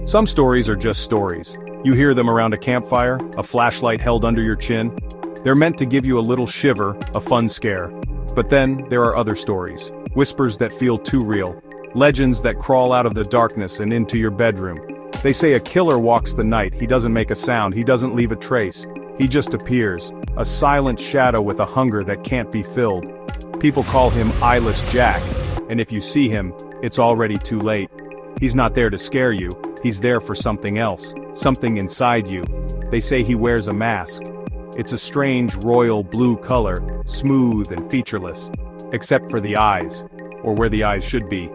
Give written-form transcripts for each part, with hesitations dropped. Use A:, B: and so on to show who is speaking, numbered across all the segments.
A: Some stories are just stories. You hear them around a campfire, a flashlight held under your chin. They're meant to give you a little shiver, a fun scare. But then, there are other stories. Whispers that feel too real. Legends that crawl out of the darkness and into your bedroom. They say a killer walks the night, he doesn't make a sound, he doesn't leave a trace. He just appears, a silent shadow with a hunger that can't be filled. People call him Eyeless Jack, and if you see him, it's already too late. He's not there to scare you, he's there for something else, something inside you. They say he wears a mask. It's a strange royal blue color, smooth and featureless. Except for the eyes, or where the eyes should be.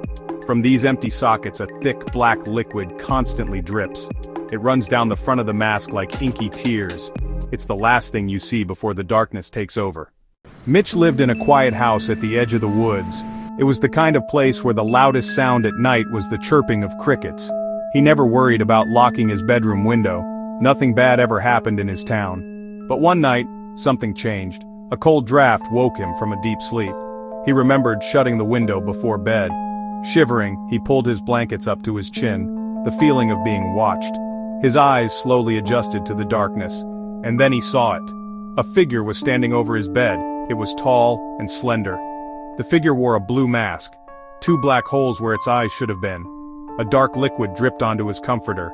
A: From these empty sockets a thick black liquid constantly drips. It runs down the front of the mask like inky tears. It's the last thing you see before the darkness takes over. Mitch lived in a quiet house at the edge of the woods. It was the kind of place where the loudest sound at night was the chirping of crickets. He never worried about locking his bedroom window. Nothing bad ever happened in his town. But one night, something changed. A cold draft woke him from a deep sleep. He remembered shutting the window before bed. Shivering, he pulled his blankets up to his chin, the feeling of being watched. His eyes slowly adjusted to the darkness, and then he saw it. A figure was standing over his bed. It was tall and slender. The figure wore a blue mask, 2 black holes where its eyes should have been. A dark liquid dripped onto his comforter.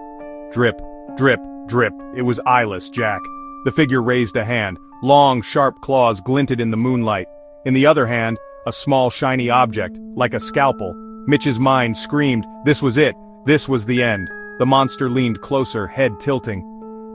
A: Drip, drip, drip. It was Eyeless Jack. The figure raised a hand. Long, sharp claws glinted in the moonlight. In the other hand, a small shiny object, like a scalpel. Mitch's mind screamed, this was it, this was the end. The monster leaned closer, head tilting.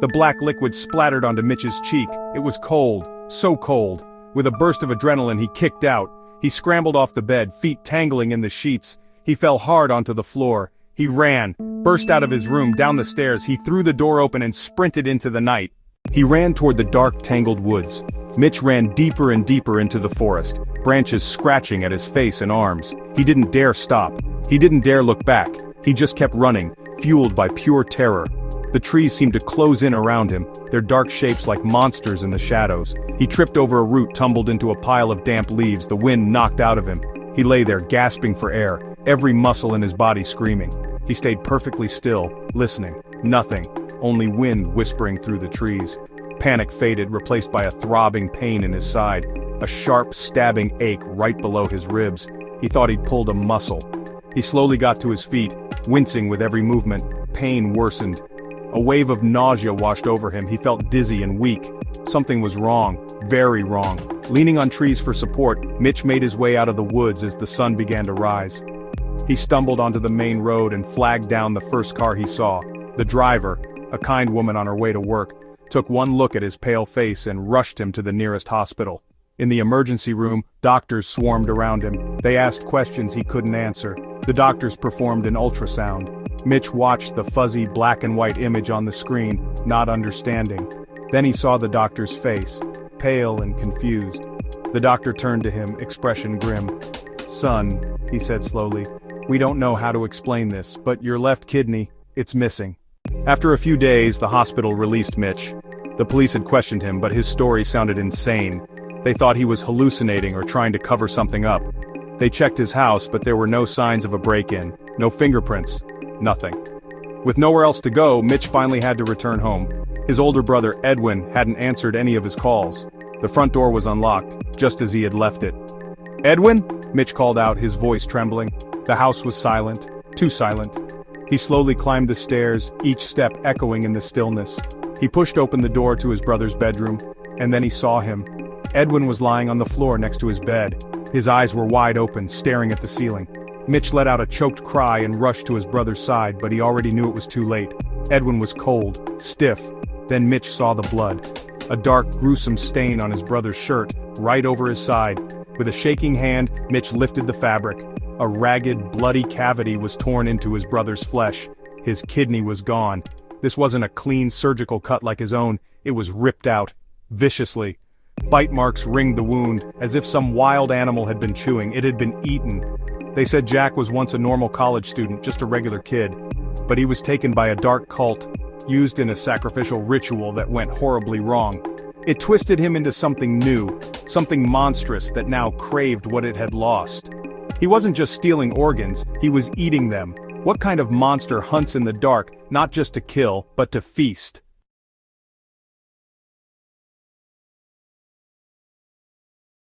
A: The black liquid splattered onto Mitch's cheek. It was cold, so cold. With a burst of adrenaline he kicked out. He scrambled off the bed, feet tangling in the sheets. He fell hard onto the floor. He ran, burst out of his room, down the stairs. He threw the door open and sprinted into the night. He ran toward the dark, tangled woods. Mitch ran deeper and deeper into the forest, branches scratching at his face and arms. He didn't dare stop. He didn't dare look back. He just kept running, fueled by pure terror. The trees seemed to close in around him, their dark shapes like monsters in the shadows. He tripped over a root, tumbled into a pile of damp leaves, the wind knocked out of him. He lay there, gasping for air, every muscle in his body screaming. He stayed perfectly still, listening. Nothing, only wind whispering through the trees. Panic faded, replaced by a throbbing pain in his side, a sharp, stabbing ache right below his ribs. He thought he'd pulled a muscle. He slowly got to his feet, wincing with every movement. Pain worsened. A wave of nausea washed over him. He felt dizzy and weak. Something was wrong, very wrong. Leaning on trees for support, Mitch made his way out of the woods as the sun began to rise. He stumbled onto the main road and flagged down the first car he saw. The driver, a kind woman on her way to work, took one look at his pale face and rushed him to the nearest hospital. In the emergency room, doctors swarmed around him. They asked questions he couldn't answer. The doctors performed an ultrasound. Mitch watched the fuzzy black and white image on the screen, not understanding. Then he saw the doctor's face, pale and confused. The doctor turned to him, expression grim. "Son," he said slowly, "we don't know how to explain this, but your left kidney, it's missing." After a few days, the hospital released Mitch. The police had questioned him, but his story sounded insane. They thought he was hallucinating or trying to cover something up. They checked his house, but there were no signs of a break-in, no fingerprints, nothing. With nowhere else to go, Mitch finally had to return home. His older brother, Edwin, hadn't answered any of his calls. The front door was unlocked, just as he had left it. "Edwin?" Mitch called out, his voice trembling. The house was silent, too silent. He slowly climbed the stairs, each step echoing in the stillness. He pushed open the door to his brother's bedroom, and then he saw him. Edwin was lying on the floor next to his bed. His eyes were wide open, staring at the ceiling. Mitch let out a choked cry and rushed to his brother's side, but he already knew it was too late. Edwin was cold, stiff. Then Mitch saw the blood. A dark, gruesome stain on his brother's shirt, right over his side. With a shaking hand, Mitch lifted the fabric. A ragged, bloody cavity was torn into his brother's flesh. His kidney was gone. This wasn't a clean surgical cut like his own, it was ripped out, viciously. Bite marks ringed the wound, as if some wild animal had been chewing. It had been eaten. They said Jack was once a normal college student, just a regular kid. But he was taken by a dark cult, used in a sacrificial ritual that went horribly wrong. It twisted him into something new, something monstrous that now craved what it had lost. He wasn't just stealing organs, he was eating them, What kind of monster hunts in the dark, not just to kill, but to feast?